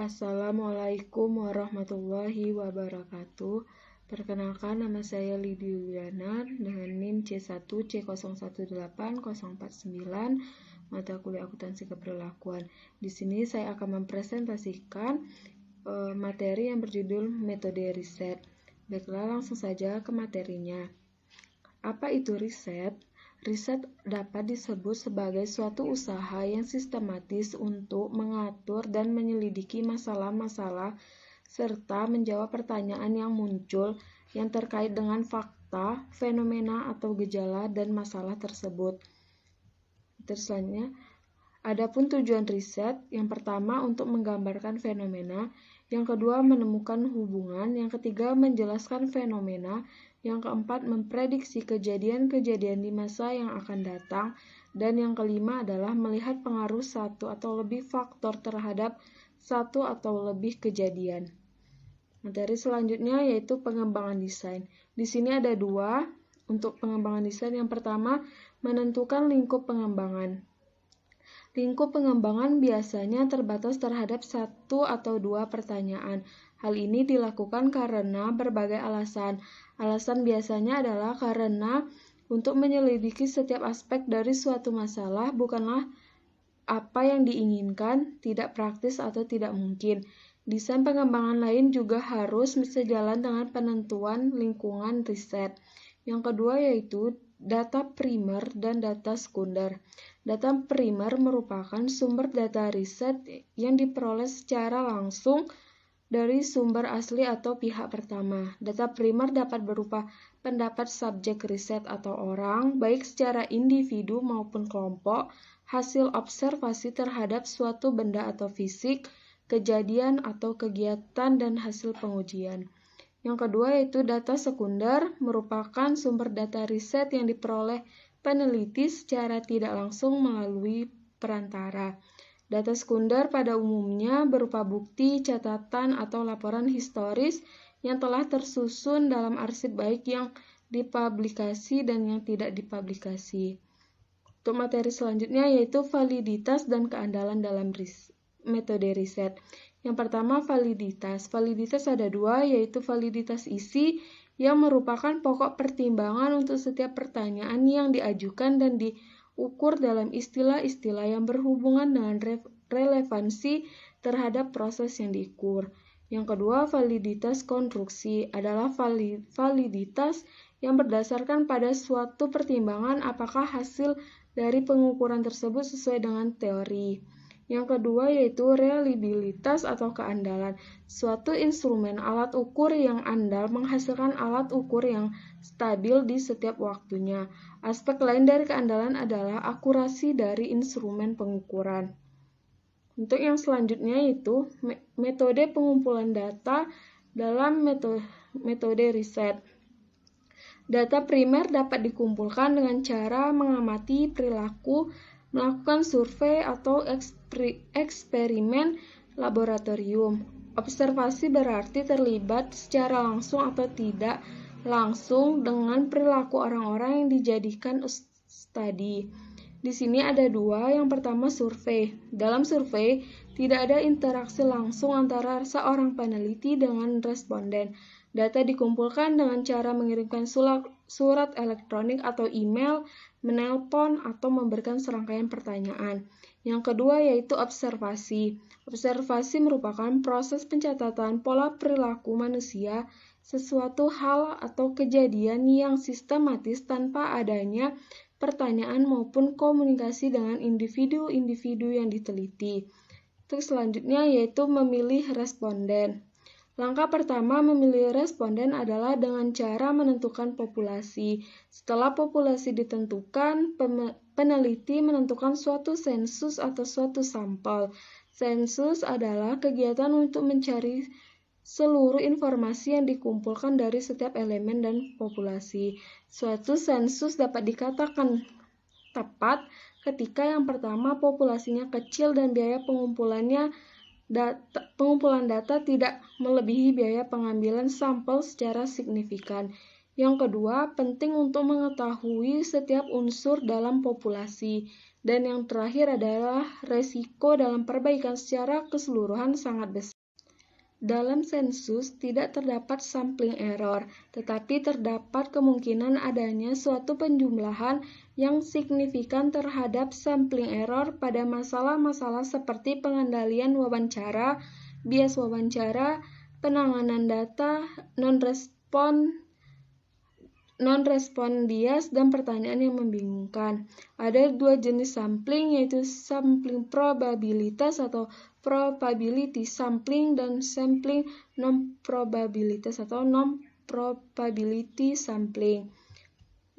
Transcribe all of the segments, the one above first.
Assalamualaikum warahmatullahi wabarakatuh. Perkenalkan, nama saya Lidi Yuliana dengan NIM C1C018049, mata kuliah akuntansi keberlakuan. Di sini saya akan mempresentasikan materi yang berjudul metode riset. Baiklah, langsung saja ke materinya. Apa itu riset? Riset dapat disebut sebagai suatu usaha yang sistematis untuk mengatur dan menyelidiki masalah-masalah serta menjawab pertanyaan yang muncul yang terkait dengan fakta, fenomena atau gejala dan masalah tersebut. Selanjutnya, adapun tujuan riset, yang pertama untuk menggambarkan fenomena, yang kedua menemukan hubungan, yang ketiga menjelaskan fenomena, yang keempat memprediksi kejadian-kejadian di masa yang akan datang, dan yang kelima adalah melihat pengaruh satu atau lebih faktor terhadap satu atau lebih kejadian. Materi selanjutnya yaitu pengembangan desain. Di sini ada dua untuk pengembangan desain. Yang pertama, menentukan lingkup pengembangan. Lingkup pengembangan biasanya terbatas terhadap satu atau dua pertanyaan. Hal ini dilakukan karena berbagai alasan. Alasan biasanya adalah karena untuk menyelidiki setiap aspek dari suatu masalah bukanlah apa yang diinginkan, tidak praktis atau tidak mungkin. Desain pengembangan lain juga harus sejalan dengan penentuan lingkungan riset. Yang kedua yaitu data primer dan data sekunder. Data primer merupakan sumber data riset yang diperoleh secara langsung dari sumber asli atau pihak pertama. Data primer dapat berupa pendapat subjek riset atau orang, baik secara individu maupun kelompok, hasil observasi terhadap suatu benda atau fisik, kejadian atau kegiatan, dan hasil pengujian. Yang kedua yaitu data sekunder, merupakan sumber data riset yang diperoleh peneliti secara tidak langsung melalui perantara. Data sekunder pada umumnya berupa bukti, catatan, atau laporan historis yang telah tersusun dalam arsip baik yang dipublikasi dan yang tidak dipublikasi. Untuk materi selanjutnya yaitu validitas dan keandalan dalam metode riset. Yang pertama, validitas. Validitas ada dua, yaitu validitas isi yang merupakan pokok pertimbangan untuk setiap pertanyaan yang diajukan dan diukur dalam istilah-istilah yang berhubungan dengan relevansi terhadap proses yang diukur. Yang kedua, validitas konstruksi adalah validitas yang berdasarkan pada suatu pertimbangan apakah hasil dari pengukuran tersebut sesuai dengan teori. Yang kedua yaitu reliabilitas atau keandalan. Suatu instrumen alat ukur yang andal menghasilkan alat ukur yang stabil di setiap waktunya. Aspek lain dari keandalan adalah akurasi dari instrumen pengukuran. Untuk yang selanjutnya yaitu metode pengumpulan data dalam metode riset. Data primer dapat dikumpulkan dengan cara mengamati perilaku, melakukan survei atau eksperimen laboratorium. Observasi berarti terlibat secara langsung atau tidak langsung dengan perilaku orang-orang yang dijadikan studi. Di sini ada dua. Yang pertama survei. Dalam survei tidak ada interaksi langsung antara seorang peneliti dengan responden. Data dikumpulkan dengan cara mengirimkan surat elektronik atau email, menelpon, atau memberikan serangkaian pertanyaan. Yang kedua yaitu observasi. Observasi merupakan proses pencatatan pola perilaku manusia, sesuatu hal atau kejadian yang sistematis tanpa adanya pertanyaan maupun komunikasi dengan individu-individu yang diteliti. Untuk selanjutnya yaitu memilih responden. Langkah pertama memilih responden adalah dengan cara menentukan populasi. Setelah populasi ditentukan, peneliti menentukan suatu sensus atau suatu sampel. Sensus adalah kegiatan untuk mencari seluruh informasi yang dikumpulkan dari setiap elemen dan populasi. Suatu sensus dapat dikatakan tepat ketika yang pertama populasinya kecil dan biaya pengumpulan data tidak melebihi biaya pengambilan sampel secara signifikan. Yang kedua, penting untuk mengetahui setiap unsur dalam populasi. Dan yang terakhir adalah resiko dalam perbaikan secara keseluruhan sangat besar. Dalam sensus tidak terdapat sampling error, tetapi terdapat kemungkinan adanya suatu penjumlahan yang signifikan terhadap sampling error pada masalah-masalah seperti pengendalian wawancara, bias wawancara, penanganan data, non-respon bias, dan pertanyaan yang membingungkan. Ada dua jenis sampling, yaitu sampling probabilitas atau probability sampling dan sampling non-probabilitas atau non-probability sampling.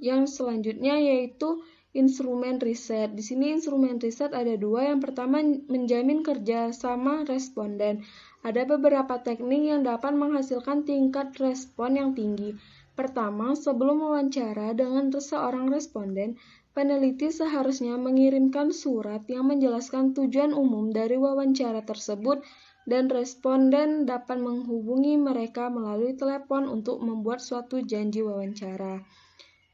Yang selanjutnya yaitu instrumen riset. Di sini instrumen riset ada dua. Yang pertama, menjamin kerjasama responden. Ada beberapa teknik yang dapat menghasilkan tingkat respon yang tinggi. Pertama, sebelum wawancara dengan seorang responden, peneliti seharusnya mengirimkan surat yang menjelaskan tujuan umum dari wawancara tersebut dan responden dapat menghubungi mereka melalui telepon untuk membuat suatu janji wawancara.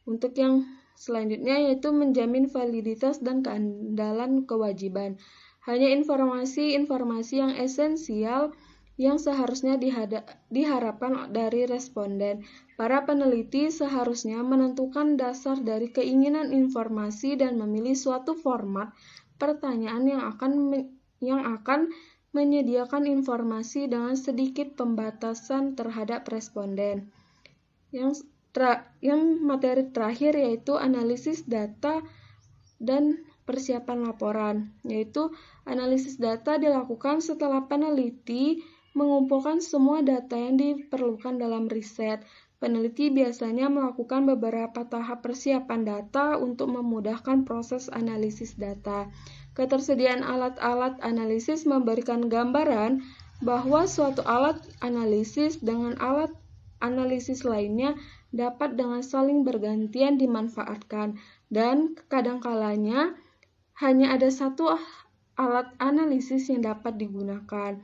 Untuk yang selanjutnya yaitu menjamin validitas dan keandalan kewajiban. Hanya informasi-informasi yang esensial yang seharusnya diharapkan dari responden. Para peneliti seharusnya menentukan dasar dari keinginan informasi dan memilih suatu format pertanyaan yang akan menyediakan informasi dengan sedikit pembatasan terhadap responden. Yang materi terakhir yaitu analisis data dan persiapan laporan, yaitu analisis data dilakukan setelah peneliti mengumpulkan semua data yang diperlukan dalam riset. Peneliti biasanya melakukan beberapa tahap persiapan data untuk memudahkan proses analisis data. Ketersediaan alat-alat analisis memberikan gambaran bahwa suatu alat analisis dengan alat analisis lainnya dapat dengan saling bergantian dimanfaatkan, dan kadangkalanya hanya ada satu alat analisis yang dapat digunakan.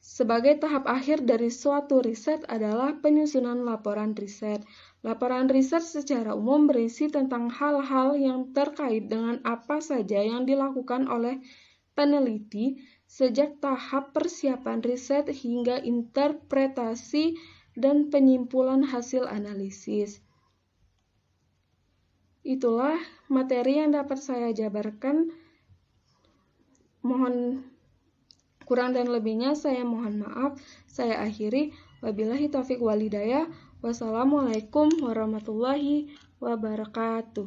Sebagai tahap akhir dari suatu riset adalah penyusunan laporan riset. Laporan riset secara umum berisi tentang hal-hal yang terkait dengan apa saja yang dilakukan oleh peneliti sejak tahap persiapan riset hingga interpretasi dan penyimpulan hasil analisis. Itulah materi yang dapat saya jabarkan. Mohon kurang dan lebihnya saya mohon maaf. Saya akhiri. Wabillahi taufiq wal hidayah. Wassalamualaikum warahmatullahi wabarakatuh.